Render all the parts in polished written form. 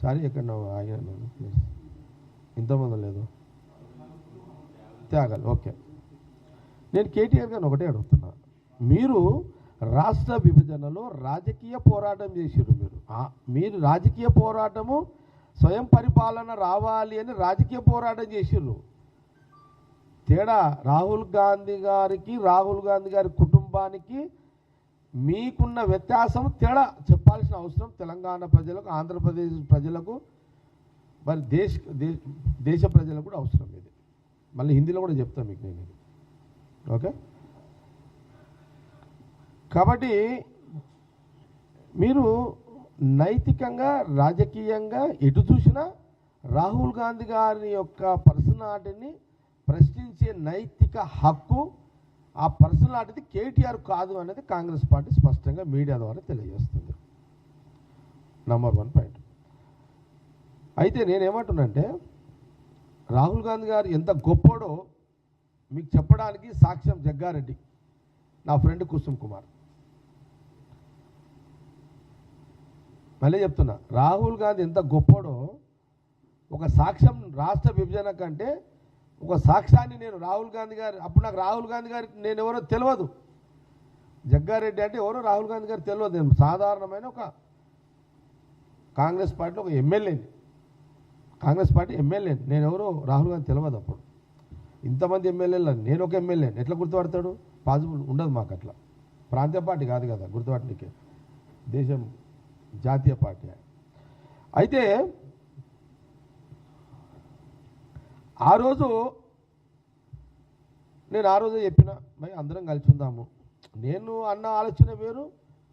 Sorry ఎక్కడ ఆగిన నేను ప్లీజ్ ఇంతమంది లేదు త్యాగాలి ఓకే. నేను కేటీఆర్ గారిని ఒకటే అడుగుతున్నా, మీరు రాష్ట్ర విభజనలో రాజకీయ పోరాటం చేసిర్రు. మీరు రాజకీయ పోరాటము స్వయం పరిపాలన రావాలి అని రాజకీయ పోరాటం చేసిర్రు. తేడా రాహుల్ గాంధీ గారి కుటుంబానికి మీకున్న వ్యత్యాసం తేడా చెప్పాల్సిన అవసరం తెలంగాణ ప్రజలకు, ఆంధ్రప్రదేశ్ ప్రజలకు, మరి దేశ ప్రజలకు కూడా అవసరం. ఇది మళ్ళీ హిందీలో కూడా చెప్తాను మీకు నేను ఇది ఓకే. కాబట్టి మీరు నైతికంగా రాజకీయంగా ఎటు చూసినా రాహుల్ గాంధీ గారి యొక్క పర్సనాలిటీని ప్రశ్నించే నైతిక హక్కు ఆ పర్సనాలిటీ కేటీఆర్ కాదు అనేది కాంగ్రెస్ పార్టీ స్పష్టంగా మీడియా ద్వారా తెలియజేస్తుంది. Number 1 point. అయితే నేనేమంటున్నానంటే రాహుల్ గాంధీ గారు ఎంత గొప్పోడో మీకు చెప్పడానికి సాక్ష్యం జగ్గారెడ్డి, నా ఫ్రెండ్ కుసుమ్ కుమార్. మళ్ళీ చెప్తున్నా, రాహుల్ గాంధీ ఎంత గొప్పోడో ఒక సాక్ష్యం రాష్ట్ర విభజన కంటే ఒక సాక్ష్యాన్ని నేను రాహుల్ గాంధీ గారు, అప్పుడు నాకు రాహుల్ గాంధీ గారికి నేను ఎవరో తెలియదు, జగ్గారెడ్డి అంటే ఎవరో రాహుల్ గాంధీ గారు తెలియదు. నేను సాధారణమైన ఒక కాంగ్రెస్ పార్టీలో ఒక ఎమ్మెల్యేని, కాంగ్రెస్ పార్టీ ఎమ్మెల్యేని, నేను ఎవరో రాహుల్ గాంధీ తెలియదు. అప్పుడు ఇంతమంది ఎమ్మెల్యేలు నేను ఒక ఎమ్మెల్యేని ఎట్లా గుర్తుపడతాడు? పాసిబుల్ ఉండదు మాకు అట్లా. ప్రాంతీయ పార్టీ కాదు కదా గుర్తుపట్టడానికి, దేశం జాతీయ పార్టీ. అయితే ఆ రోజు చెప్పిన భయ్ అందరం కలిసి ఉందాము. నేను అన్న ఆలోచన వేరు,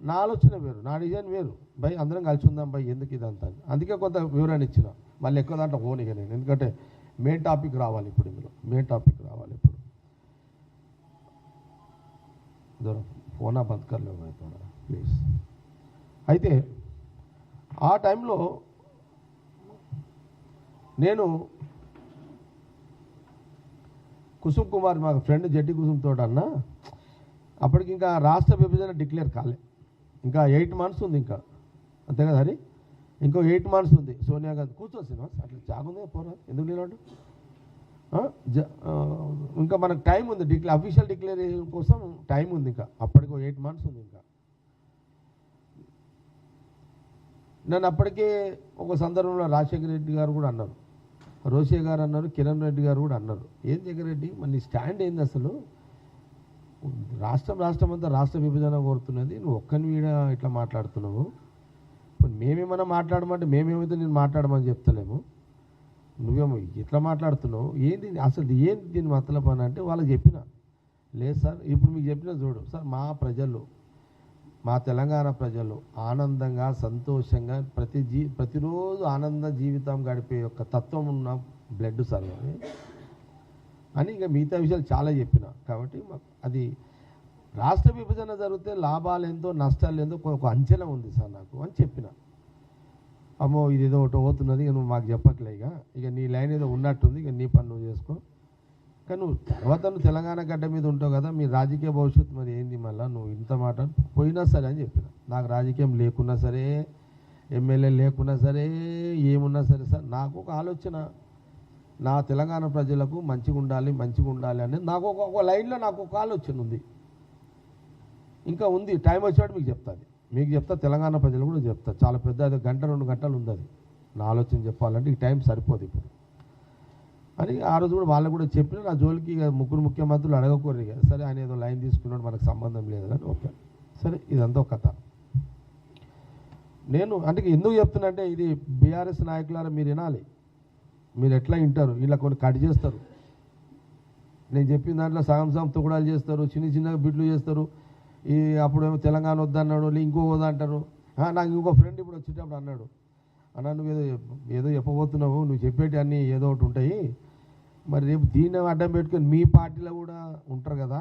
నా ఆలోచన వేరు, నా డిజైన్ వేరు. భయ్ అందరం కలిసి ఉందాం భయ్, ఎందుకు ఇదంతా. అందుకే కొంత వివరణ ఇచ్చిన. మళ్ళీ ఎక్కువ దాంట్లో పోనీగా నేను, ఎందుకంటే మెయిన్ టాపిక్ రావాలి ఇప్పుడు. ఇందులో మెయిన్ టాపిక్ రావాలి ఇప్పుడు. దూరం ఫోనా బతకర్లేవు అవుతాడా ప్లీజ్. అయితే ఆ టైంలో నేను కుసుమ్ కుమార్ మా ఫ్రెండ్ జడ్డి కుసుమ్ తోట అన్న, అప్పటికి ఇంకా రాష్ట్ర విభజన డిక్లేర్ కాలే, ఇంకా 8 months ఉంది, ఇంకా అంతే కదా హరి, ఇంకో 8 months ఉంది. సోనియా గాంధీ కూర్చో శ్రీనివాస్ అట్లా జాగుంది పోరా, ఎందుకు లేనాడు, ఇంకా మనకు టైం ఉంది, అఫీషియల్ డిక్లరేషన్ కోసం టైం ఉంది, ఇంకా అప్పటికి 8 months ఉంది. ఇంకా నన్ను అప్పటికే ఒక సందర్భంలో రాజశేఖర రెడ్డి గారు కూడా అన్నారు, రోషే గారు అన్నారు, కిరణ్ రెడ్డి గారు కూడా అన్నారు, ఏం జగన్ రెడ్డి మరి నీ స్టాండ్ ఏంది అసలు, రాష్ట్రం అంతా రాష్ట్ర విభజన కోరుతున్నది, నువ్వు ఒక్కని వీడ ఇట్లా మాట్లాడుతున్నావు, ఇప్పుడు మేమేమైనా మాట్లాడమంటే మేమేమైతే నేను మాట్లాడమని చెప్తలేము, నువ్వేమో ఇట్లా మాట్లాడుతున్నావు, ఏంది అసలు ఏంది దీని మతలబ్ అని అంటే వాళ్ళకి చెప్పిన, లేదు సార్ ఇప్పుడు మీకు చెప్పిన చూడు సార్, మా తెలంగాణ ప్రజలు ఆనందంగా సంతోషంగా ప్రతిరోజు ఆనంద జీవితం గడిపే యొక్క తత్వం ఉన్న బ్లడ్ సార్ అని ఇక మిగతా విషయాలు చాలా చెప్పిన. కాబట్టి అది రాష్ట్ర విభజన జరిగితే లాభాలు ఏందో నష్టాలు ఏందో ఒక అంచనా ఉంది సార్ నాకు అని చెప్పిన. అమ్మో ఇది ఏదో ఒకటి అవుతున్నది, ఇక నువ్వు మాకు చెప్పట్లే, ఇక నీ లైన్ ఏదో ఉన్నట్టుంది, ఇక నీ పని నువ్వు చేసుకో, కానీ నువ్వు తర్వాత నువ్వు తెలంగాణ గడ్డ మీద ఉంటావు కదా, మీ రాజకీయ భవిష్యత్తు మరి ఏంది, మళ్ళీ నువ్వు ఇంత మాట పోయినా సరే అని చెప్పిన. నాకు రాజకీయం లేకున్నా సరే, ఎమ్మెల్యే లేకున్నా సరే, ఏమున్నా సరే సార్, నాకు ఒక ఆలోచన, నా తెలంగాణ ప్రజలకు మంచిగా ఉండాలి అనేది నాకు ఒక లైన్లో నాకు ఒక ఆలోచన ఉంది, ఇంకా ఉంది. టైం వచ్చాడు మీకు చెప్తా, తెలంగాణ ప్రజలు కూడా చెప్తా. చాలా పెద్ద 1 గంట 2 గంటలు ఉంది అది నా ఆలోచన చెప్పాలంటే, ఈ టైం సరిపోదు ఇప్పుడు అని ఆ రోజు కూడా వాళ్ళకు కూడా చెప్పిన. నా జోలికి ముగ్గురు ముఖ్యమంత్రులు అడగకూడదు కదా, సరే ఆయన ఏదో లైన్ తీసుకున్నాడు మనకు సంబంధం లేదు కానీ ఓకే సరే, ఇదంతా ఒక కథ. నేను అంటే ఎందుకు చెప్తున్నా అంటే, ఇది బీఆర్ఎస్ నాయకులారా మీరు వినాలి, మీరు ఎట్లా వింటారు, ఇలా కొన్ని కట్ చేస్తారు, నేను చెప్పిన దాంట్లో సగం తుకుడాలు చేస్తారు, చిన్నగా బిడ్లు చేస్తారు. అప్పుడేమో తెలంగాణ వద్దన్నాడు, ఇంకో వద్దంటారు. నాకు ఇంకో ఫ్రెండ్ ఇప్పుడు వచ్చేటప్పుడు అన్నాడు, అన్న నువ్వు ఏదో చెప్పబోతున్నావు, నువ్వు చెప్పేటి అన్నీ ఏదో ఒకటి ఉంటాయి, మరి రేపు దీన్ని అడ్డం పెట్టుకొని మీ పార్టీలో కూడా ఉంటారు కదా,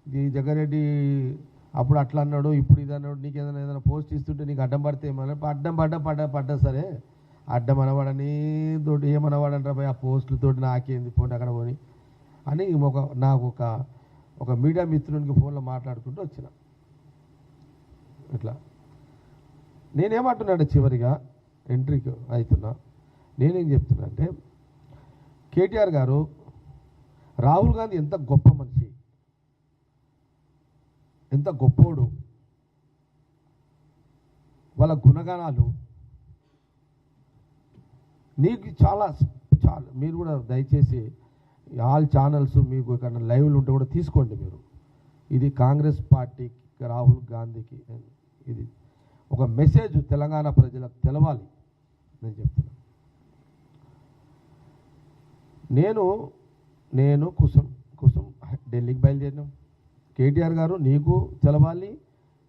ఈ జగ్గారెడ్డి అప్పుడు అట్లా అన్నాడు, ఇప్పుడు ఇది అన్నాడు, నీకు ఏదైనా పోస్ట్ ఇస్తుంటే నీకు అడ్డం పడితే ఏమన్నా అడ్డం పడ్డా సరే, అడ్డం అనవాడని తోటి ఏమనవాడంటారా భయ్, ఆ పోస్టులతోటి నాకేంది పోనీ అక్కడ పోని అని నాకు ఒక మీడియా మిత్రునికి ఫోన్లో మాట్లాడుకుంటూ వచ్చిన. ఇట్లా నేనేమంటున్నాడు చివరిగా, ఎంట్రీకి అవుతున్నా. నేనేం చెప్తున్నా అంటే కేటీఆర్ గారు రాహుల్ గాంధీ ఎంత గొప్ప మనిషి, ఎంత గొప్పోడు, వాళ్ళ గుణగణాలు నీకు చాలా చాలా మీరు కూడా దయచేసి ఆల్ ఛానల్స్ మీకు ఇక్కడ లైవ్లు ఉంటే కూడా తీసుకోండి మీరు. ఇది కాంగ్రెస్ పార్టీకి, రాహుల్ గాంధీకి ఇది ఒక మెసేజ్ తెలంగాణ ప్రజలకు తెలవాలి. నేను చెప్తున్నా, నేను కుసం ఢిల్లీకి బయలుదేరినాం. కేటీఆర్ గారు నీకు తెలవాలి,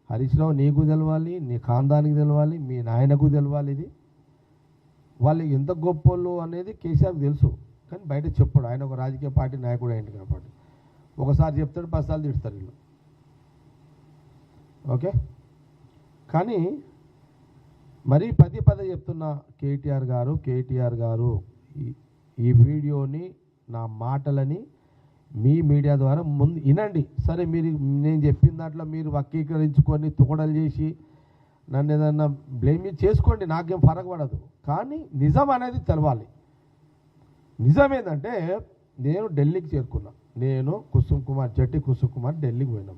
హరీష్ రావు నీకు తెలవాలి, నీ ఖాందానికి తెలవాలి, మీ నాయనకు తెలవాలి. ఇది వాళ్ళు ఎంత గొప్పోళ్ళు అనేది కేసీఆర్కి తెలుసు, కానీ బయట చెప్పాడు. ఆయన ఒక రాజకీయ పార్టీ నాయకుడు అయింది కాబట్టి ఒకసారి చెప్తాడు, 10 సార్లు తిడతారు వీళ్ళు. ఓకే, కానీ మరీ పదే చెప్తున్న కేటీఆర్ గారు ఈ వీడియోని, నా మాటలని మీ మీడియా ద్వారా ముందు వినండి. సరే, నేను చెప్పిన దాంట్లో మీరు వక్రీకరించుకొని తొగడలు చేసి నన్ను ఏదన్నా బ్లేమ్ చేసుకోండి, నాకేం ఫరక పడదు. కానీ నిజం అనేది తెలవాలి. నిజం ఏంటంటే నేను ఢిల్లీకి చేరుకున్నా. నేను జట్టి కుసుమ్ కుమార్ ఢిల్లీకి పోయినాం.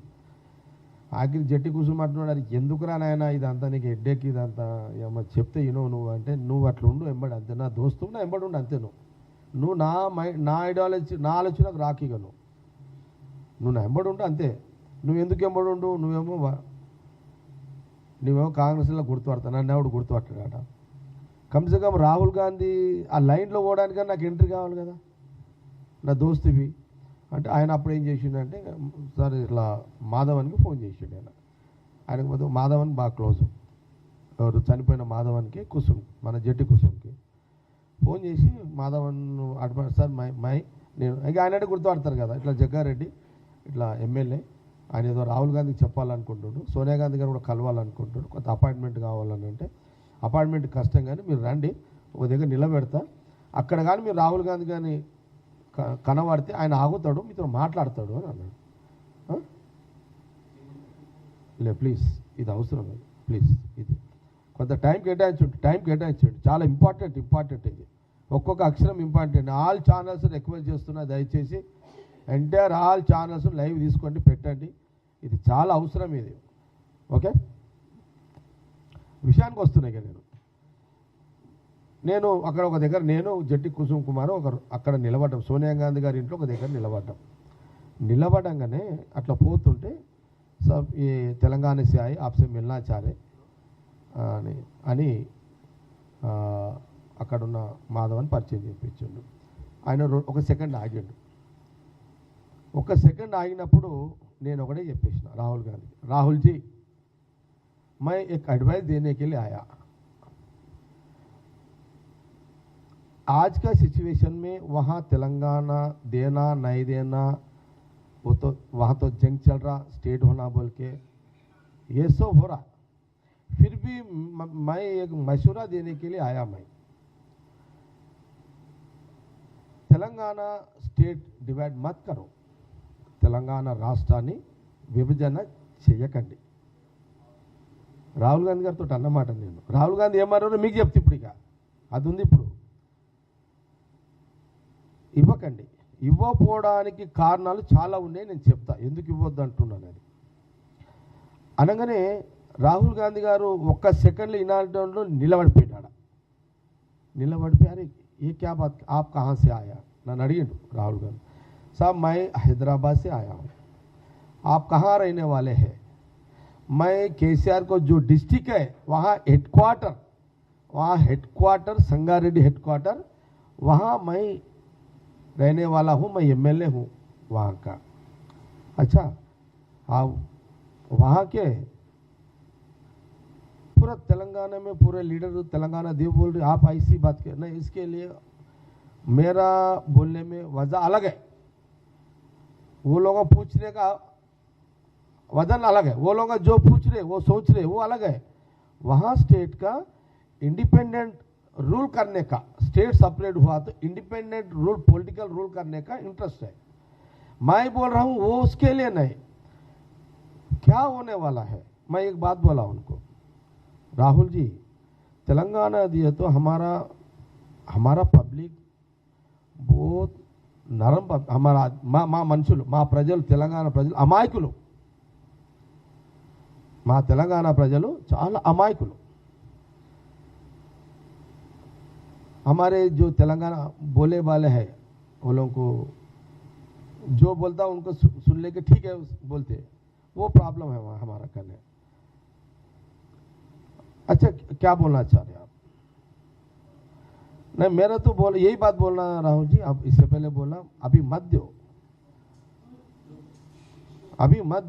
ఆఖరి జట్టి కుసుమ్ అంటున్నాడు, అది ఎందుకురా నాయన ఇదంతా నీకు హెడ్డేక్, ఇదంతా ఏమన్నా చెప్తే నువ్వు అంటే నువ్వు అట్లా ఉండు ఎంబడి, అంతే నా దోస్తు నా ఎంబడి ఉండు అంతే. నువ్వు నా ఐడియాలజీ, నా ఆలోచనకు రాకిగా నువ్వు నా ఎంబడి ఉండు అంతే. నువ్వు ఎందుకు ఎంబడి ఉండు? నువ్వేమో కాంగ్రెస్లో గుర్తుపడతావు, నన్ను ఎవడు గుర్తుపట్టాడట. కమ్సే కమ్ రాహుల్ గాంధీ ఆ లైన్లో పోవడానికన్నా నాకు ఎంట్రీ కావాలి కదా, నా దోస్తువి అంటే. ఆయన అప్పుడు ఏం చేసిండంటే, సార్ ఇట్లా మాధవన్కి ఫోన్ చేసిండు. ఆయనకు మొత్తం మాధవన్ బాగా క్లోజ్, ఎవరు చనిపోయిన మాధవన్కి, మన జట్టి కుసుమ్కి ఫోన్ చేసి మాధవన్ సార్ నేను ఇక ఆయన గుర్తుపడతారు కదా, ఇట్లా జగ్గారెడ్డి ఇట్లా ఎమ్మెల్యే, ఆయన ఏదో రాహుల్ గాంధీకి చెప్పాలనుకుంటున్నాడు, సోనియా గాంధీ గారు కూడా కలవాలనుకుంటున్నాడు, కొంత అపాయింట్మెంట్ కావాలని. అంటే అపాయింట్మెంట్ కష్టం, కానీ మీరు రండి, ఒక దగ్గర నిలబెడతా, అక్కడ కానీ మీరు రాహుల్ గాంధీ కానీ కనబడితే ఆయన ఆగుతాడు, మీతో మాట్లాడతాడు అని అన్నాడు. ప్లీజ్ ఇది అవసరం, ప్లీజ్ ఇది కొంత టైం కేటాయించండి, చాలా ఇంపార్టెంట్ ఇది, ఒక్కొక్క అక్షరం ఇంపార్టెంట్. ఆల్ ఛానల్స్ రిక్వెస్ట్ చేస్తున్నా, దయచేసి ఎంటైర్ ఆల్ ఛానల్స్ లైవ్ తీసుకోండి, పెట్టండి, ఇది చాలా అవసరం ఇది. ఓకే, విషయానికి వస్తున్నాయి కదా. నేను అక్కడ ఒక దగ్గర, నేను జట్టి కుసుమ్ కుమార్ అక్కడ నిలబడ్డాం, సోనియా గాంధీ గారి ఇంట్లో ఒక దగ్గర నిలబడంగానే అట్లా పోతుంటే సబ్ ఈ తెలంగాణ సే ఆయే ఆప్సే మిల్నా చారే అని అక్కడున్న మాధవన్ పరిచయం చేయించండు. ఆయన ఒక సెకండ్ ఆగిండు. ఒక సెకండ్ ఆగినప్పుడు నేను ఒకటే చెప్పేసిన రాహుల్ గాంధీ, రాहुल जी मैं एक एडवाइस देने के लिए आया. आज का सिचुएशन में वहाँ तेलंगाना देना नहीं देना, वो तो वहाँ तो जंग चल रहा, स्टेट होना बोल के ये सब हो रहा. फिर भी मैं एक मशवरा देने के लिए आया. मैं तेलंगाना स्टेट डिवाइड मत करो, తెలంగాణ రాష్ట్రాన్ని విభజన చేయకండి. రాహుల్ గాంధీ గారితో అన్నమాట నేను. రాహుల్ గాంధీ ఏమన్నారో మీకు చెప్తే ఇప్పుడు ఇక అది ఉంది. ఇప్పుడు ఇవ్వకండి, ఇవ్వకపోవడానికి కారణాలు చాలా ఉన్నాయి, నేను చెప్తా ఎందుకు ఇవ్వద్దు అంటున్నాను. అది అనగానే రాహుల్ గాంధీ గారు ఒక్క సెకండ్లో ఇనాలంలో నిలబడిపోయి అరే ఏ క్యా బాత్ ఆప్ కహాं से आया నన్ను అడిగిండు రాహుల్ గాంధీ. साहब मैं हैदराबाद से आया हूँ, आप कहाँ रहने वाले हैं? मैं केसीआर को जो डिस्ट्रिक्ट है वहाँ हेडक्वार्टर संगारेड्डी हेडक्वार्टर, वहाँ मैं रहने वाला हूँ, मैं एमएलए हूँ वहाँ का. अच्छा, आप वहाँ के पूरा तेलंगाना में पूरे लीडर तेलंगाना देव बोल रहे, आप ऐसी बात कर नहीं. इसके लिए मेरा बोलने में वजह अलग है, वो लोग पूछने का वजन अलग है, वो लोग जो पूछ रहे वो सोच रहे वो अलग है. वहाँ स्टेट का इंडिपेंडेंट रूल करने का, स्टेट सेपरेट हुआ तो इंडिपेंडेंट रूल, पॉलिटिकल रूल करने का इंटरेस्ट है. मैं बोल रहा हूँ वो उसके लिए नहीं. क्या होने वाला है, मैं एक बात बोला उनको, राहुल जी तेलंगाना दिए तो हमारा पब्लिक बहुत नरम हमारा మా మనుషులు మా ప్రజలు తెలంగాణ ప్రజలు అమాయకులు మా తెలంగాణ ప్రజలు చాలా అమాయకులు हमारे जो तेलंगाना बोले वाले हैं वो लोगों को जो बोलता उनको सुन लेके ठीक है बोलते वो प्रॉब्लम है हमारा करने। अच्छा क्या बोलना चाह रहे आप? नहीं मेरा तो बोल यही बात बोलना राहुल जी, आप इससे पहले बोला अभी मत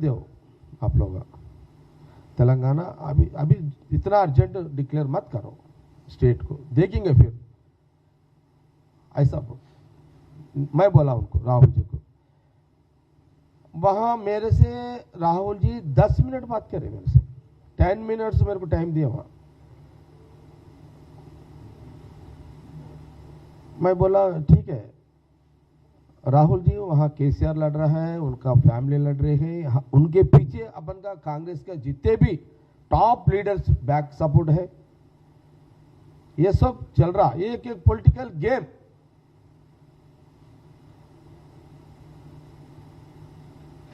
दो आप लोग तेलंगाना अभी इतना अर्जेंट डिक्लेयर मत करो स्टेट को, देखेंगे फिर ऐसा मैं बोला उनको राहुल जी को। वहाँ मेरे से राहुल जी 10 मिनट बात करे मेरे से, 10 मिनट्स मेरे को टाइम दिया वहाँ। मैं बोला ठीक है राहुल जी, वहाँ केसीआर लड़ रहा है, उनका फैमिली लड़ रहे हैं, उनके पीछे अपन का कांग्रेस का जितने भी टॉप लीडर्स बैक सपोर्ट है, ये सब चल रहा, एक एक पॉलिटिकल गेम।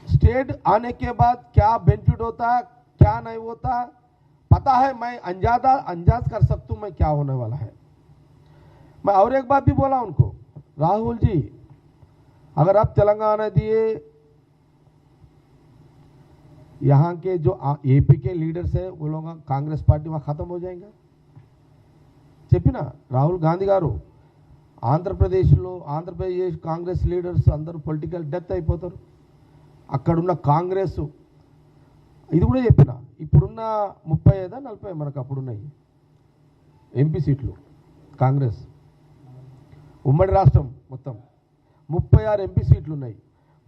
स्टेट आने के बाद क्या बेनिफिट होता है क्या नहीं होता पता है, मैं अंदाज कर सकता हूं मैं क्या होने वाला है। मैं और एक बात भी बोला उनको, राहुल जी अगर आप तेलंगाना दिए, यहाँ के जो एपी के लीडर्स है वो लोग कांग्रेस पार्टी वहां खत्म हो जाएगा చెప్పినా రాహుల్ గాంధీ గారు ఆంధ్రప్రదేశ్ కాంగ్రెస్ లీడర్స్ అందరూ పొలిటికల్ డెత్ అయిపోతారు, అక్కడున్న కాంగ్రెస్ ఇది కూడా చెప్పిన ఇప్పుడున్న 35-40 మనకు అప్పుడున్నాయి ఎంపీ సీట్లు కాంగ్రెస్ ఉమ్మడి రాష్ట్రం మొత్తం 36 ఎంపీ సీట్లు ఉన్నాయి।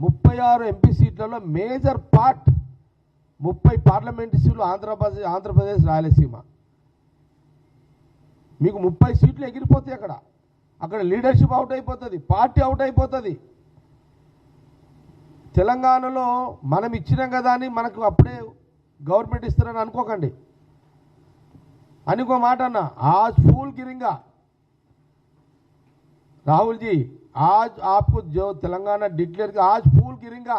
36 ఎంపీ సీట్లలో మేజర్ పార్ట్ 30 పార్లమెంట్ సీట్లు ఆంధ్రప్రదేశ్ రాయలసీమ, మీకు 30 సీట్లు ఎగిరిపోతాయి అక్కడ లీడర్షిప్ అవుట్ అయిపోతుంది, పార్టీ అవుట్ అయిపోతుంది। తెలంగాణలో మనం ఇచ్చినాం కదా అని మనకు అప్పుడే గవర్నమెంట్ ఇస్తారని అనుకోకండి అని ఒక మాట అన్న, आज फूल गिरेगा राहुल जी, आज आपको जो तेलंगाना डिक्लेयर किया आज फूल गिरेगा,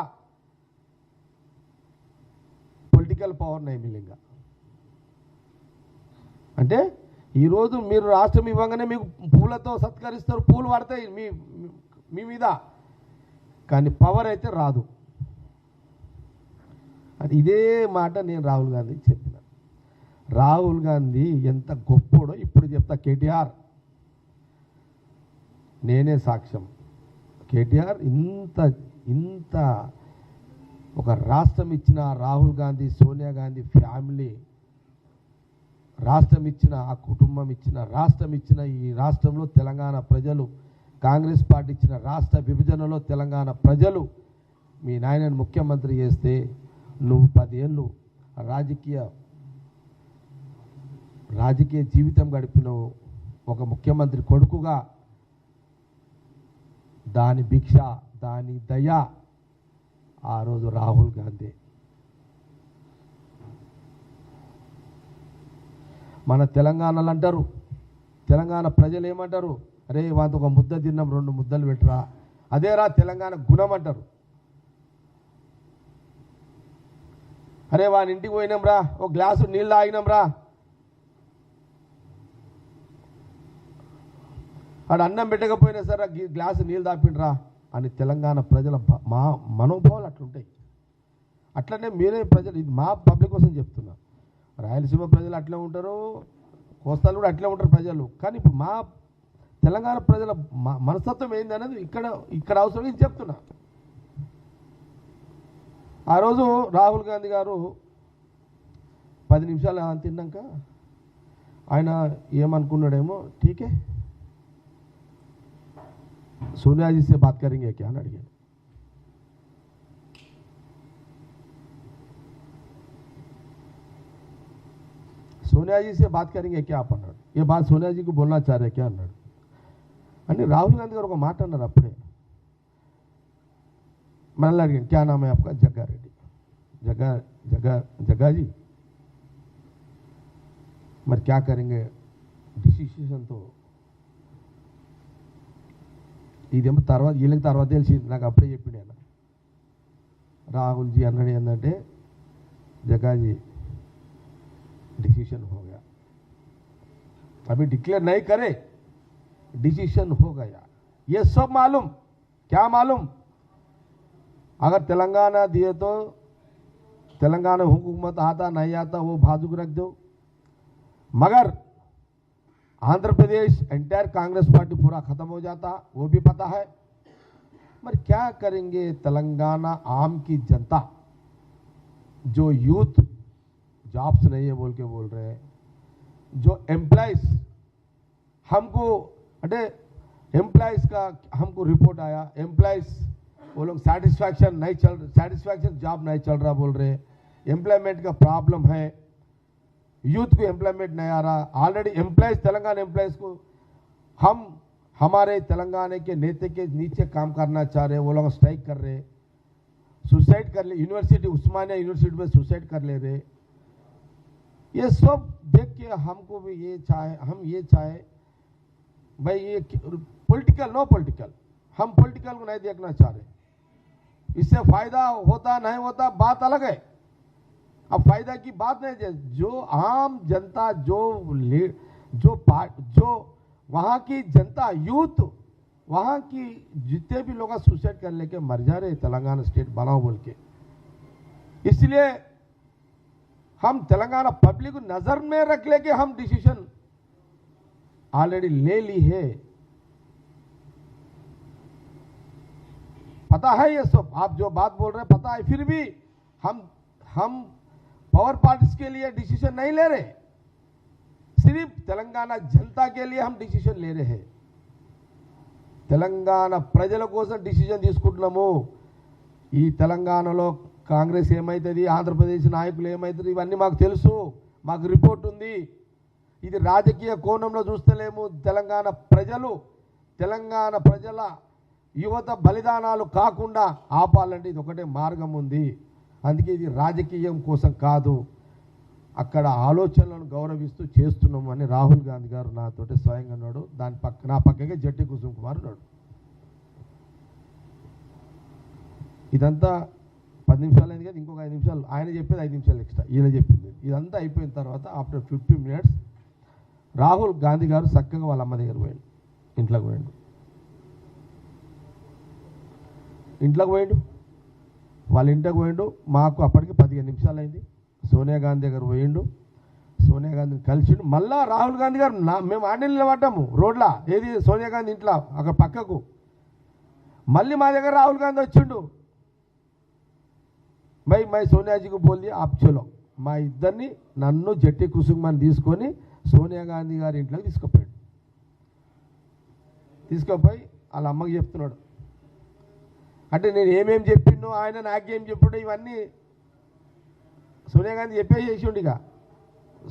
పొలిటికల్ పవర్ नहीं मिलेगा। అంటే ఈరోజు మీరు రాష్ట్రం ఇవ్వగానే మీకు పూలతో సత్కరిస్తారు, పూలు పడతాయి మీ మీద, కానీ పవర్ అయితే రాదు। అది ఇదే మాట నేను రాహుల్ గాంధీకి చెప్పిన। రాహుల్ గాంధీ ఎంత గొప్పోడో ఇప్పుడు చెప్తా, కేటీఆర్ నేనే సాక్ష్యం। కేటీఆర్ ఇంత ఒక రాష్ట్రం ఇచ్చిన రాహుల్ గాంధీ సోనియా గాంధీ ఫ్యామిలీ, రాష్ట్రం ఇచ్చిన ఆ కుటుంబం ఇచ్చిన రాష్ట్రం ఇచ్చిన ఈ రాష్ట్రంలో తెలంగాణ ప్రజలు, కాంగ్రెస్ పార్టీ ఇచ్చిన రాష్ట్ర విభజనలో తెలంగాణ ప్రజలు మీ నాయనని ముఖ్యమంత్రి చేస్తే నువ్వు 10 ఏళ్ళు రాజకీయ జీవితం గడిపినవు ఒక ముఖ్యమంత్రి కొడుకుగా, దాని భిక్ష దాని దయ ఆ రోజు రాహుల్ గాంధీ। మన తెలంగాణలో అంటారు, తెలంగాణ ప్రజలు ఏమంటారు, అరే వాంతో ఒక ముద్ద తిన్నాం 2 ముద్దలు పెట్టరా, అదేరా తెలంగాణ గుణం అంటారు। అరే వాని ఇంటికి పోయినాం రా, ఒక గ్లాసు నీళ్ళు తాగినాం రా, ఆడు అన్నం పెట్టకపోయినా సరే గ్లాసు నీళ్ళు తాపిండ్రా అని తెలంగాణ ప్రజల మా మనోభావాలు అట్లుంటాయి। అట్లనే మీరే ప్రజలు, ఇది మా పబ్లిక్ కోసం చెప్తున్నా, రాయలసీమ ప్రజలు అట్లే ఉంటారు, కోస్తాలు కూడా అట్లే ఉంటారు ప్రజలు, కానీ ఇప్పుడు మా తెలంగాణ ప్రజల మనస్తత్వం ఏంది అనేది ఇక్కడ అవసరం ఇది చెప్తున్నా। ఆ రోజు రాహుల్ గాంధీ గారు 10 నిమిషాలు తిన్నాక ఆయన ఏమనుకున్నాడేమో, ఠీకే सोनिया जी से बात करेंगे क्या అని అడిగాను। सोनिया जी से बात करेंगे क्या आप అన్నాడు, ये बात सोनिया जी को बोलना चाह रहे क्या అన్నాడు అని రాహుల్ గాంధీ గారు ఒక మాట అన్నారు అప్పుడే। మనల్ని అడిగాను क्या नाम है आपका, जग्गा रेड्डी, जग्गा जी మరి क्या करेंगे డిసిషన్తో ఇదేమో తర్వాత వీళ్ళకి తర్వాత తెలిసింది, నాకు అప్పుడే చెప్పిండు ఆయన. రాహుల్జీ అన్నాడు ఏంటంటే జగాजी डिसीजन हो गया, अभी डिक्लेयर नहीं करे, डिसीजन हो गया. ये सब मालूम, क्या मालूम, अगर तेलंगाना दिए तो तेलंगाना हुकूमत आता नहीं आता वो बाजू रख दो, मगर आंध्र प्रदेश एंटायर कांग्रेस पार्टी पूरा खत्म हो जाता, वो भी पता है. मगर क्या करेंगे तेलंगाना आम की जनता, जो यूथ जॉब्स नहीं है बोल के बोल रहे हैं, जो एम्प्लॉइज हमको अरे एम्प्लॉइज का हमको रिपोर्ट आया, एम्प्लॉइज वो लोग सेटिस्फैक्शन जॉब नहीं चल रहा बोल रहे, एम्प्लॉयमेंट का प्रॉब्लम है, यूथ को एम्प्लॉयमेंट नहीं आ रहा. ऑलरेडी एम्प्लॉयज तेलंगाना एम्प्लॉयज को हम हमारे तेलंगाना के नेता के नीचे काम करना चाह रहे, वो लोग स्ट्राइक कर रहे, सुसाइड कर ले, यूनिवर्सिटी उस्मानिया यूनिवर्सिटी में सुसाइड कर ले रहे. ये सब देख के हमको भी ये चाहे, हम ये चाहे भाई ये पॉलिटिकल नो पॉलिटिकल, हम पॉलिटिकल को नहीं देखना चाह रहे. इससे फायदा होता नहीं होता बात अलग है, अब फायदा की बात नहीं है. जो आम जनता जो वहां की जनता यूथ, वहां की जितने भी लोग सुसाइड कर लेके मर जा रहे तेलंगाना स्टेट बनाओ बोल के. इसलिए हम तेलंगाना पब्लिक को नजर में रख लेके हम डिसीजन ऑलरेडी ले ली है. पता है ये सब, आप जो बात बोल रहे हैं पता है, फिर भी हम पावर पार्टीज के लिए डिसीजन नहीं ले रहे, सिर्फ तेलंगाना जनता के लिए हम डिसीजन ले रहे हैं. తెలంగాణ ప్రజల కోసం డిసిజన్ తీసుకుంటున్నాము. ఈ తెలంగాణలో కాంగ్రెస్ ఏమైతుంది, ఆంధ్రప్రదేశ్ నాయకులు ఏమైతుంది, ఇవన్నీ మాకు తెలుసు, మాకు రిపోర్ట్ ఉంది. ఇది రాజకీయ కోణంలో చూస్తలేము. తెలంగాణ ప్రజల యువత బలిదానాలు కాకుండా ఆపాలంటే ఇది ఒకటే మార్గం ఉంది. అందుకే ఇది రాజకీయం కోసం కాదు, అక్కడ ఆలోచనలను గౌరవిస్తూ చేస్తున్నాము అని రాహుల్ గాంధీ గారు నాతోటి స్వయంగా అన్నాడు. నా పక్కకే జట్టి కుసుమ్ కుమార్ ఉన్నాడు. ఇదంతా 10 నిమిషాలు అయింది కదా, ఇంకొక 5 నిమిషాలు ఆయన చెప్పేది 5 నిమిషాలు ఎక్స్ట్రా ఈయన చెప్పింది. ఇదంతా అయిపోయిన తర్వాత ఆఫ్టర్ 50 మినిట్స్ రాహుల్ గాంధీ గారు చక్కగా వాళ్ళ అమ్మ దగ్గర పోయాడు, ఇంట్లోకి పోయాడు. వాళ్ళ ఇంటికి పోయిండు. మాకు అప్పటికి 15 నిమిషాలు అయింది. సోనియా గాంధీ దగ్గర పోయిండు, సోనియా గాంధీని కలిసిండు. మళ్ళా రాహుల్ గాంధీ గారు మేము ఆడ నిలబడ్డాము రోడ్లా, ఏది సోనియా గాంధీ ఇంట్లో అక్కడ పక్కకు. మళ్ళీ మా దగ్గర రాహుల్ గాంధీ వచ్చిండు. भाई मैं सोनिया जी को बोल दिया आप चलो, మా ఇద్దరిని నన్ను జట్టి కుసుమని తీసుకొని సోనియా గాంధీ గారి ఇంట్లోకి తీసుకుపోయి వాళ్ళ అమ్మకి చెప్తున్నాడు. అంటే నేను ఏమేం చెప్పిండు, ఆయన నాకేం చెప్పాడు, ఇవన్నీ సోనియా గాంధీ చెప్పేసేసిండు. ఇక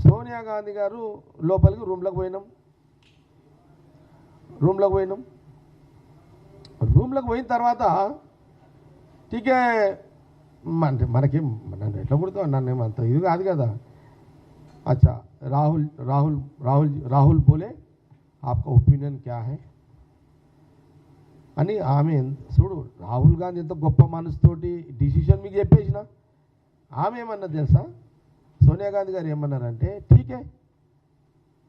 సోనియా గాంధీ గారు లోపలికి రూమ్లోకి పోయినాం. రూమ్లోకి పోయిన తర్వాత టీకే అంటే మనకేం నన్ను ఎట్లా పుడతావు, నన్ను ఏమంత ఇది కాదు కదా. అచ్చా రాహుల్ బోలే आपका ఒపీనియన్ క్యా హై అని ఆమె చూడు. రాహుల్ గాంధీ ఎంత గొప్ప మనసుతోటి డిసిషన్ మీకు చెప్పేసిన. ఆమె ఏమన్నది తెలుసా, సోనియా గాంధీ గారు ఏమన్నారంటే ठीक है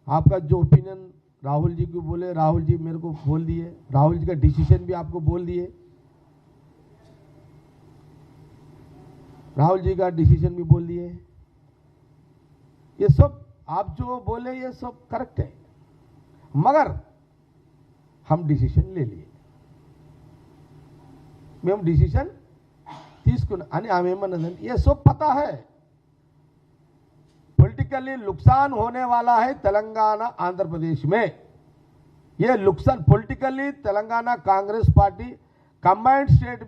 आपका जो ओपिनियन राहुल जी को बोले, राहुल जी मेरे को बोल दिए, राहुल जी का डिसीजन भी आपको बोल दिए, राहुल जी का डिसीजन भी बोल दिए, ये सब आप जो बोले ये सब करेक्ट है, मगर हम डिसीजन ले लिए, మేము डिसीजन తీసుకున్నా అని ఆమె ఏమన్నదంటే ये सब पता है, पॉलिटिकली नुकसान होने वाला है तेलंगाना आंध्र प्रदेश में. ये नुकसान politically Telangana Congress party combined state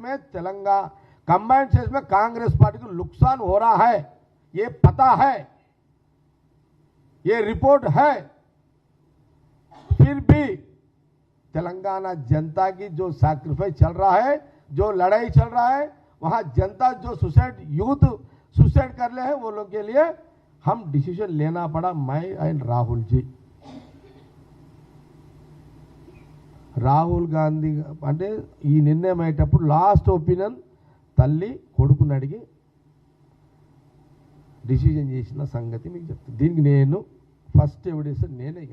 में कांग्रेस पार्टी को नुकसान हो रहा है, ये पता है, ये रिपोर्ट है. फिर भी तेलंगाना जनता की जो सैक्रिफाइस चल रहा है, जो लड़ाई चल रहा है, वहां जनता जो यूथ सुसाइड कर रहे हैं, वो लोग के लिए हम डिसीजन लेना पड़ा, मैं एंड राहुल जी. రాహుల్ గాంధీ అంటే ఈ నిర్ణయం అయ్యేటప్పుడు లాస్ట్ ఒపీనియన్ తల్లి కొడుకుని అడిగి డిసిజన్ చేసిన సంగతి మీకు చెప్తాను. దీనికి నేను ఫస్ట్ ఎవిడెన్స్ నేనే.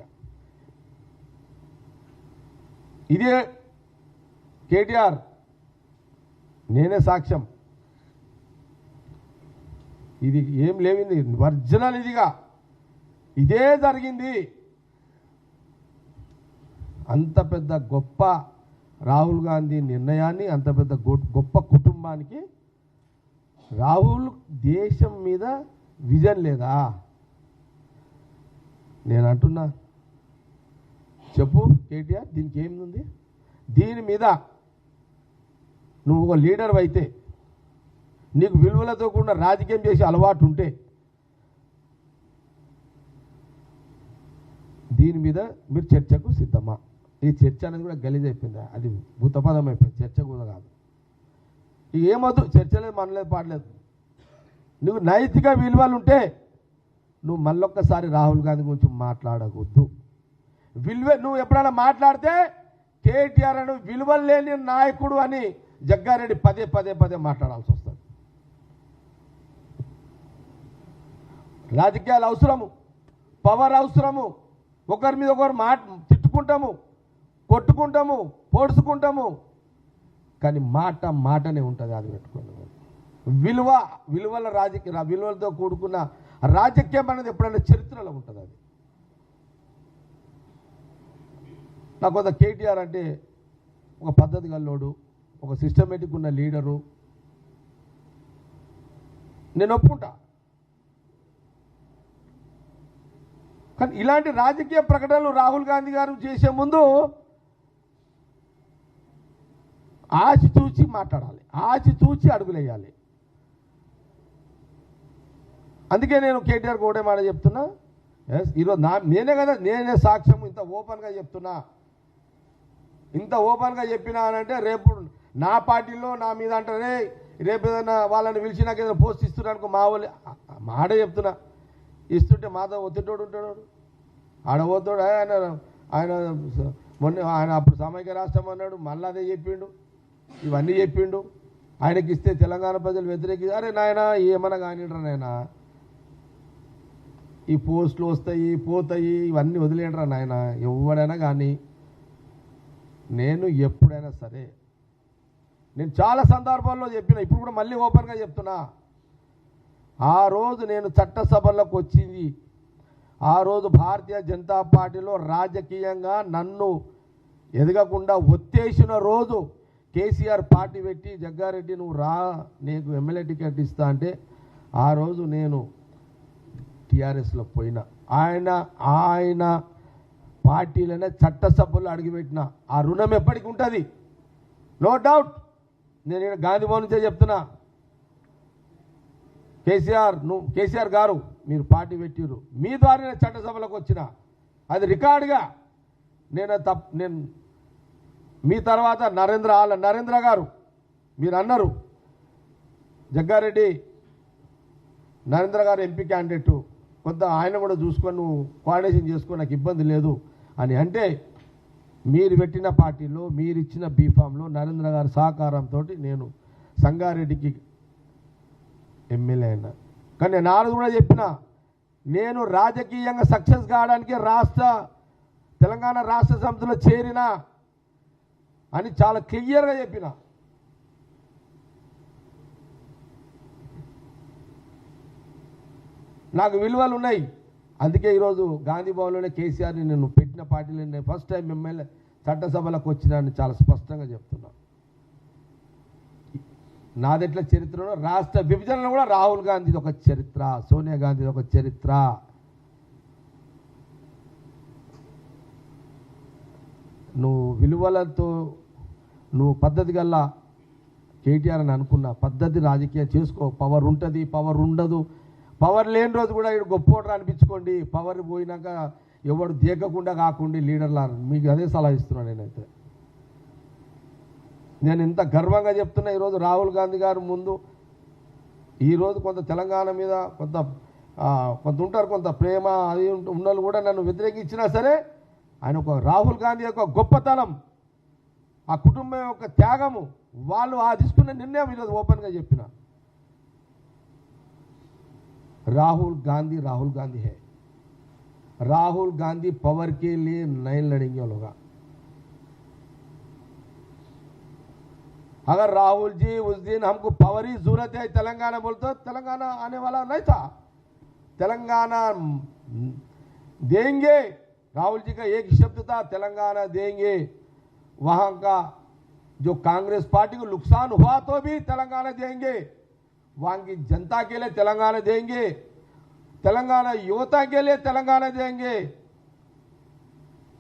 ఇదే కేటీఆర్, నేనే సాక్ష్యం. ఇది ఏం లేవింది, ఒరిజినల్. ఇదిగా ఇదే జరిగింది. అంత పెద్ద గొప్ప రాహుల్ గాంధీ నిర్ణయాన్ని, అంత పెద్ద గొప్ప కుటుంబానికి రాహుల్ దేశం మీద విజన్ లేదా? నేను అంటున్నా, చెప్పు కేటీఆర్, దీనికి ఏముంది? దీని మీద నువ్వు ఒక లీడర్ అయితే, నీకు విలువలతో కూడా రాజకీయం చేసే అలవాటు ఉంటే, దీని మీద మీరు చర్చకు సిద్ధమా? ఈ చర్చ అనేది కూడా గలీజ్ అయిపోయిందా? అది భూతపదం అయిపోయింది, చర్చ కూడా కాదు. ఇక ఏమొద్దు, చర్చలేదు, మనలేదు, పాడలేదు. నువ్వు నైతిక విలువలు ఉంటే నువ్వు మళ్ళొక్కసారి రాహుల్ గాంధీ గురించి మాట్లాడకూడదు. నువ్వు ఎప్పుడైనా మాట్లాడితే కేటీఆర్ అని విలువలు లేని నాయకుడు అని జగ్గారెడ్డి పదే పదే పదే మాట్లాడాల్సి వస్తుంది. రాజకీయాలు అవసరము, పవర్ అవసరము. ఒకరి మీద ఒకరు తిట్టుకుంటాము, కొట్టుకుంటాము, పొడుచుకుంటాము, కానీ మాటనే ఉంటుంది. అది పెట్టుకోండి. విలువలతో కూడుకున్న రాజకీయం అనేది ఎప్పుడైనా చరిత్రలో ఉంటుంది. అది నాకు కొంత కేటీఆర్ అంటే ఒక పద్ధతి గల్లోడు, ఒక సిస్టమేటిక్ ఉన్న లీడరు, నేను ఒప్పుకుంటా. కానీ ఇలాంటి రాజకీయ ప్రకటనలు రాహుల్ గాంధీ గారు చేసే ముందు ఆచితూచి మాట్లాడాలి, ఆచితూచి అడుగులేయాలి. అందుకే నేను కేటీఆర్ ఒకటే మాట చెప్తున్నా. ఈరోజు నేనే సాక్ష్యం. ఇంత ఓపెన్గా చెప్తున్నా. ఇంత ఓపెన్గా చెప్పినా అనంటే రేపు నా పార్టీలో నా మీద అంటారే, రేపు ఏదైనా వాళ్ళని పిలిచి నాకు ఏదైనా పోస్ట్ ఇస్తున్నాను మా వాళ్ళు మాడే చెప్తున్నా. ఇస్తుంటే మాతో ఒత్తిటోడు ఉంటాడు, ఆడబోతాడు. ఆయన అప్పుడు సమైక్య రాష్ట్రం అన్నాడు, మళ్ళీ అదే చెప్పిండు, ఇవన్నీ చెప్పిండు. ఆయనకి ఇస్తే తెలంగాణ ప్రజలు వ్యతిరేకి, అరే నాయన ఏమన్నా కానిడ్రా నాయన, ఈ పోస్టులు వస్తాయి పోతాయి ఇవన్నీ వదిలేండ్రా నాయన, ఎవడైనా కానీ. నేను ఎప్పుడైనా సరే, నేను చాలా సందర్భాల్లో చెప్పిన, ఇప్పుడు కూడా మళ్ళీ ఓపెన్గా చెప్తున్నా. ఆ రోజు నేను చట్టసభలకు వచ్చింది, ఆ రోజు భారతీయ జనతా పార్టీలో రాజకీయంగా నన్ను ఎదగకుండా ఒత్తేసిన రోజు కేసీఆర్ పార్టీ పెట్టి, జగ్గారెడ్డి నువ్వు రా, నీకు ఎమ్మెల్యే టికెట్ ఇస్తా అంటే, ఆ రోజు నేను టీఆర్ఎస్లో పోయినా. ఆయన పార్టీలోనే చట్టసభలో అడిగిపెట్టిన. ఆ రుణం ఎప్పటికి ఉంటుంది, నో డౌట్. నేను గాంధీ భవన్ నుంచే చెప్తున్నా. కేసీఆర్ గారు మీరు పార్టీ పెట్టిరు, మీ ద్వారా చట్టసభలకు వచ్చిన, అది రికార్డుగా నేను మీ తర్వాత నరేంద్ర గారు మీరు అన్నారు, జగ్గారెడ్డి నరేంద్ర గారు ఎంపీ క్యాండిడేటు, కొంత ఆయన కూడా చూసుకొని నువ్వు కోఆర్డినేషన్ చేసుకొని నాకు ఇబ్బంది లేదు అని అంటే, మీరు పెట్టిన పార్టీలో మీరు ఇచ్చిన బీఫామ్లో నరేంద్ర గారి సహకారంతో నేను సంగారెడ్డికి ఎమ్మెల్యే అయినా. కానీ నేను ఆరోజు కూడా చెప్పిన, నేను రాజకీయంగా సక్సెస్ కావడానికి తెలంగాణ రాష్ట్ర సమితిలో చేరినా అని చాలా క్లియర్గా చెప్పిన. నాకు విలువలు ఉన్నాయి. అందుకే ఈరోజు గాంధీ భవన్లోనే కేసీఆర్ని నేను పెట్టిన పార్టీలో నేను ఫస్ట్ టైం ఎమ్మెల్యే చట్టసభలకు వచ్చినాన్ని చాలా స్పష్టంగా చెప్తున్నా. నాదెట్ల చరిత్రలో రాష్ట్ర విభజనలో కూడా రాహుల్ గాంధీది ఒక చరిత్ర, సోనియా గాంధీది ఒక చరిత్ర. నువ్వు విలువలతో నువ్వు పద్ధతి గల్లా కేటీఆర్ అని అనుకున్నా, పద్ధతి రాజకీయం చేసుకో. పవర్ ఉంటుంది, పవర్ ఉండదు. పవర్ లేని రోజు కూడా ఇక్కడ గొప్పోడరా అనిపించుకోండి. పవర్ పోయినాక ఎవడు దేకకుండా కాకుండా లీడర్లా. మీకు అదే సలహా ఇస్తున్నాను నేనైతే. నేను ఇంత గర్వంగా చెప్తున్నా. ఈరోజు రాహుల్ గాంధీ గారు ముందు ఈరోజు కొంత తెలంగాణ మీద కొంత ఉంటారు, కొంత ప్రేమ అది ఉన్న కూడా నన్ను వ్యతిరేకించినా సరే, ఆయన ఒక రాహుల్ గాంధీ యొక్క గొప్పతనం ఆ కుటుంబం యొక్క త్యాగము, వాళ్ళు ఆ తీసుకున్న నిర్ణయం ఈరోజు ఓపెన్గా చెప్పిన. राहुल गांधी है. राहुल गांधी पावर के लिए नहीं लड़ेंगे लोग. अगर राहुल जी उस दिन हमको पावर ही जरूरत है तेलंगाना बोलते, तेलंगाना आने वाला नहीं था. तेलंगाना देंगे, राहुल जी का एक शब्द था, तेलंगाना देंगे. वहां का जो कांग्रेस पार्टी को नुकसान हुआ तो भी तेलंगाना देंगे, वहां की जनता के लिए तेलंगाना देंगे, तेलंगाना युवता के लिए तेलंगाना देंगे.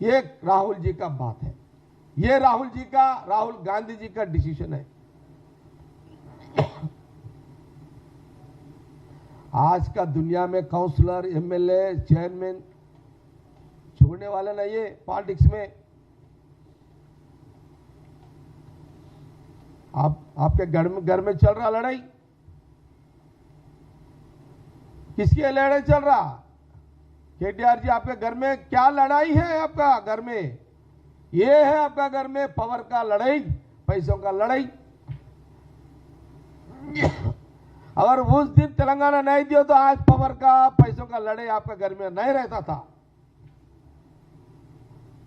ये राहुल जी का बात है, ये राहुल गांधी जी का डिसीजन है. आज का दुनिया में काउंसलर, एमएलए, चेयरमैन छोड़ने वाले नहीं है पॉलिटिक्स में. आपके घर में चल रहा लड़ाई, किसकी लड़ाई चल रहा? केटीआर जी, आपके घर में क्या लड़ाई है? आपका घर में ये है, आपका घर में पावर का लड़ाई, पैसों का लड़ाई. अगर उस दिन तेलंगाना नहीं दिया तो आज पावर का, पैसों का लड़ाई आपका घर में नहीं रहता था.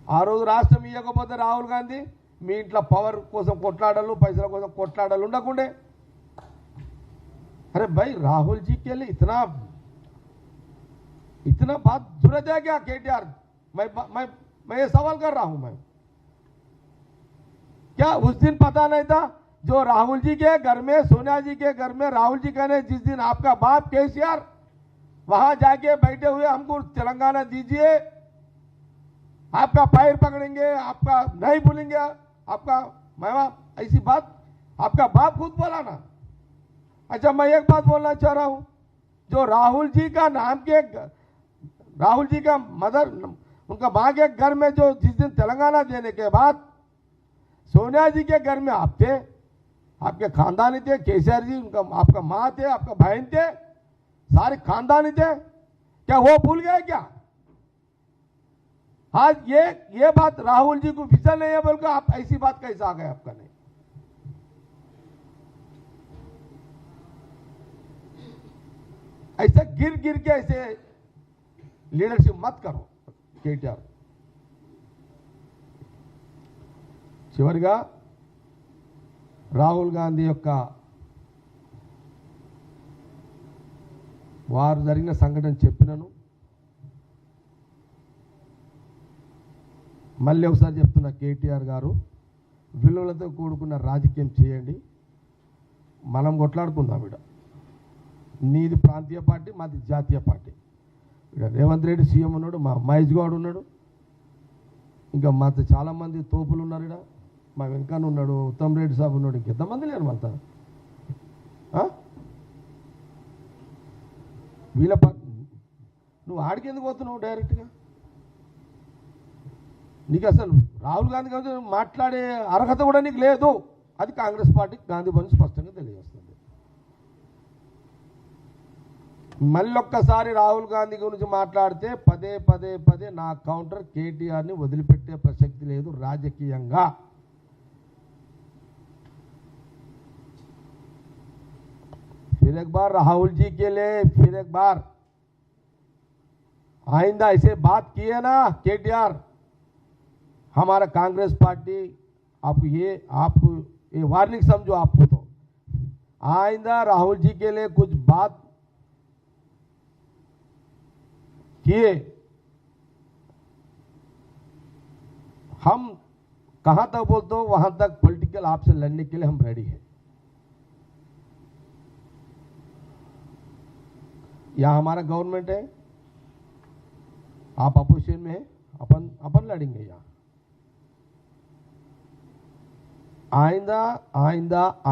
ఆ రోజు రాష్ట్రం ఇవ్వకపోతే రాహుల్ గాంధీ మీ ఇంట్లో పవర్ కోసం కొట్లాడాలు, పైసల కోసం కొట్లాడాలు ఉండకుండే. अरे भाई, राहुल जी के लिए इतना बात जरूरत है क्या? केटीआर, मैं ये सवाल कर रहा हूं. मैं क्या उस दिन पता नहीं था? जो राहुल जी के घर में, सोनिया जी के घर में राहुल जी कहने जिस दिन आपका बाप केसीआर वहां जाके बैठे हुए हमको तेलंगाना दीजिए, आपका पैर पकड़ेंगे, आपका नहीं भूलेंगे, आपका मामा, ऐसी बात आपका बाप खुद बोला ना. अच्छा, मैं एक बात बोलना चाह रहा हूं. जो राहुल जी का नाम के, राहुल जी का मदर, उनका मां के घर में जो जिस दिन तेलंगाना देने के बाद सोनिया जी के घर में आप थे, आपके खानदानी थे, केसीआर जी उनका, आपका मां थे, आपका बहन थे, सारे खानदानी थे. क्या वो भूल गए क्या? आज ये बात राहुल जी को विजन नहीं है बोलकर आप ऐसी बात कैसे आ गए आपका? नहीं, ऐसे गिर के ऐसे లీడర్షిప్ మత్ కరో కేటీఆర్. చివరిగా రాహుల్ గాంధీ యొక్క వారు జరిగిన సంఘటన చెప్పినాను, మళ్ళీ ఒకసారి చెప్తున్నా. కేటీఆర్ గారు, విలువలతో కూడుకున్న రాజకీయం చేయండి, మనం కొట్లాడుకుందాం. ఇక్కడ నీది ప్రాంతీయ పార్టీ, మాది జాతీయ పార్టీ. ఇక్కడ రేవంత్ రెడ్డి సీఎం ఉన్నాడు, మా మహేష్ గౌడ్ ఉన్నాడు, ఇంకా మాతో చాలామంది తోపులు ఉన్నారు. ఇక్కడ మా వెంకన్న ఉన్నాడు, ఉత్తమ్ రెడ్డి సాబ్ ఉన్నాడు, ఇంకెంతమంది లేరు మనతో. వీళ్ళ నువ్వు ఆడికి ఎందుకు పోతున్నావు డైరెక్ట్గా? నీకు అసలు రాహుల్ గాంధీ గారితో మాట్లాడే అర్హత కూడా నీకు లేదు. అది కాంగ్రెస్ పార్టీ, గాంధీ భవన్ స్పష్టంగా తెలియజేస్తుంది. మళ్ళొక్కసారి రాహుల్ గాంధీ గురించి మాట్లాడితే పదే నా కౌంటర్ కేటీఆర్ని వదిలిపెట్టే ప్రసక్తి లేదు రాజకీయంగా. फिर एक बार राहुल जी के लिए फिर एक बार आइंदा ऐसे बात किए ना केटीआर, हमारा कांग्रेस पार्टी आप ये वार्निंग समझो आपको. तो आइंदा राहुल जी के लिए कुछ बात किए, हम कहां तक बोलते हो वहां तक पॉलिटिकल आपसे लड़ने के लिए हम रेडी हैं. यहां हमारा गवर्नमेंट है, आप अपोजिशन में है, अपन लड़ेंगे. यहां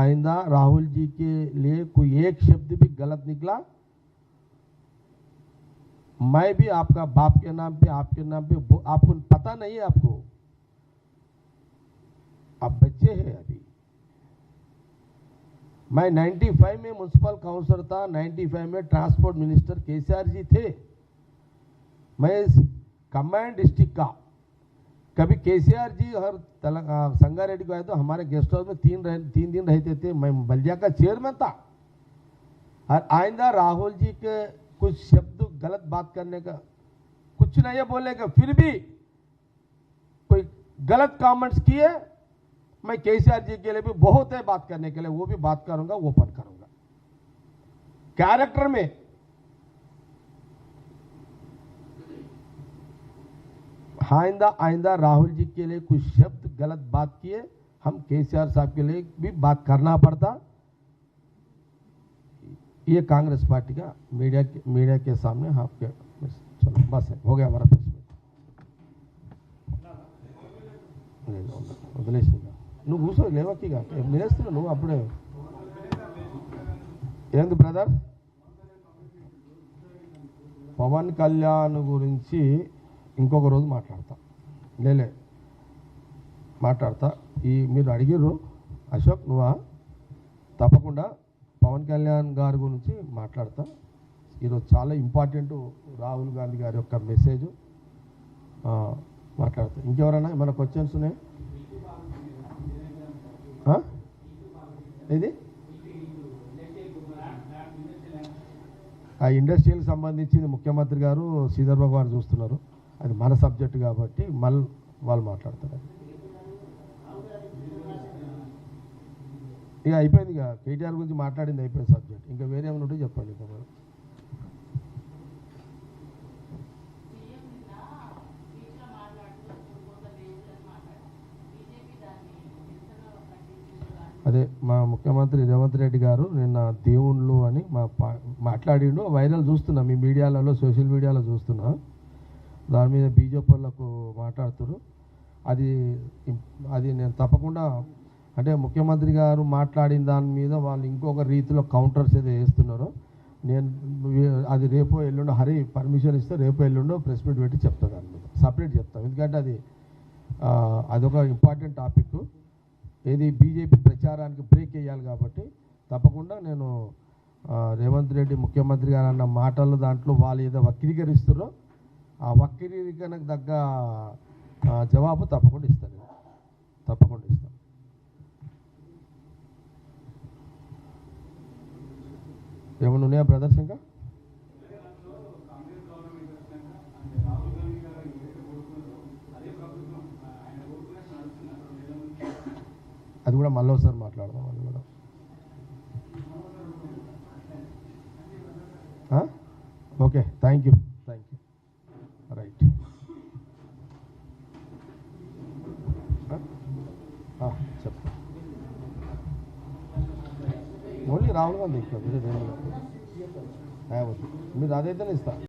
आइंदा राहुल जी के लिए कोई एक शब्द भी गलत निकला, मैं भी आपका बाप के नाम पे, आपके नाम पे, आपको पता नहीं है, आपको आप बच्चे हैं अभी. मैं 95 में म्युनिसिपल काउंसिलर था, 95 में ट्रांसपोर्ट मिनिस्टर केसीआर जी थे. मैं कमांड डिस्ट्रिक्ट का कभी केसीआर जी और संगारेड्डी को आए तो हमारे गेस्ट हाउस में 3 दिन रहते थे। मैं बलिया का चेयरमैन था। और आइंदा राहुल जी के कुछ शब्द गलत बात करने का, कुछ नहीं है बोलने का, फिर भी कोई गलत कमेंट्स किए, मैं केसीआर जी के लिए भी बहुत है बात करने के लिए, वो भी बात करूंगा, ओपन करूंगा कैरेक्टर में। आइंदा राहुल जी के लिए कुछ शब्द गलत बात किए, हम केसीआर साहब के लिए भी बात करना पड़ता। ये कांग्रेस पार्टी का मीडिया के सामने आपके, चलो बस है, हो गया हमारा प्रेस मीट। వదిలేసిందా నువ్వు కూర్చో లేవక్కిగా నేస్తున్నావు నువ్వు అప్పుడే ఏంది బ్రదర్. పవన్ కళ్యాణ్ గురించి ఇంకొక రోజు మాట్లాడతా, మాట్లాడతా. మీరు అడిగిర్రు అశోక్, నువ్వా? తప్పకుండా పవన్ కళ్యాణ్ గారి గురించి మాట్లాడతా. ఈరోజు చాలా ఇంపార్టెంట్ రాహుల్ గాంధీ గారి యొక్క మెసేజ్ మాట్లాడతా. ఇంకెవరైనా మన క్వశ్చన్స్ ఉన్నాయి? ఇది ఆ ఇండస్ట్రీకి సంబంధించింది ముఖ్యమంత్రి గారు శ్రీధర్ బాబు గారు చూస్తున్నారు. అది మన సబ్జెక్ట్ కాబట్టి మళ్ళీ వాళ్ళు మాట్లాడతారు. ఇక అయిపోయింది, ఇక కేటీఆర్ గురించి మాట్లాడింది అయిపోయింది సబ్జెక్ట్. ఇంకా వేరే ఏమైనా ఉంటే చెప్పండి. ఇంకా మరి అదే మా ముఖ్యమంత్రి రేవంత్ రెడ్డి గారు నిన్న దేవుళ్ళు అని మాట్లాడిండు. వైరల్ చూస్తున్నా, మీ మీడియాలలో సోషల్ మీడియాలో చూస్తున్నా. దాని మీద బీజేపీ వాళ్ళకు మాట్లాడుతున్నారు. అది నేను తప్పకుండా, అంటే ముఖ్యమంత్రి గారు మాట్లాడిన దాని మీద వాళ్ళు ఇంకొక రీతిలో కౌంటర్స్ ఏదో వేస్తున్నారో, నేను అది రేపో ఎల్లుండో హరి పర్మిషన్ ఇస్తే రేపో ఎల్లుండో ప్రెస్ మీట్ పెట్టి చెప్తా, దాని మీద సపరేట్ చెప్తాను. ఎందుకంటే అదొక ఇంపార్టెంట్ టాపిక్. ఏది బీజేపీ ప్రచారానికి బ్రేక్ వేయాలి కాబట్టి తప్పకుండా నేను రేవంత్ రెడ్డి ముఖ్యమంత్రి గారు అన్న మాటలు దాంట్లో వాళ్ళు ఏదో వక్రీకరిస్తారో ఆ వక్రీకరణకు తగ్గ జవాబు తప్పకుండా ఇస్తాను. ఏమన్నా ఉన్నాయా బ్రదర్స్? ఇంకా అది కూడా మళ్ళీ ఒకసారి మాట్లాడదాం. అది కూడా ఓకే. Thank you. రైట్. చెప్తా. ఓన్లీ రాహుల్ గాంధీ ఇంకా మీరు అదైతేనే ఇస్తా.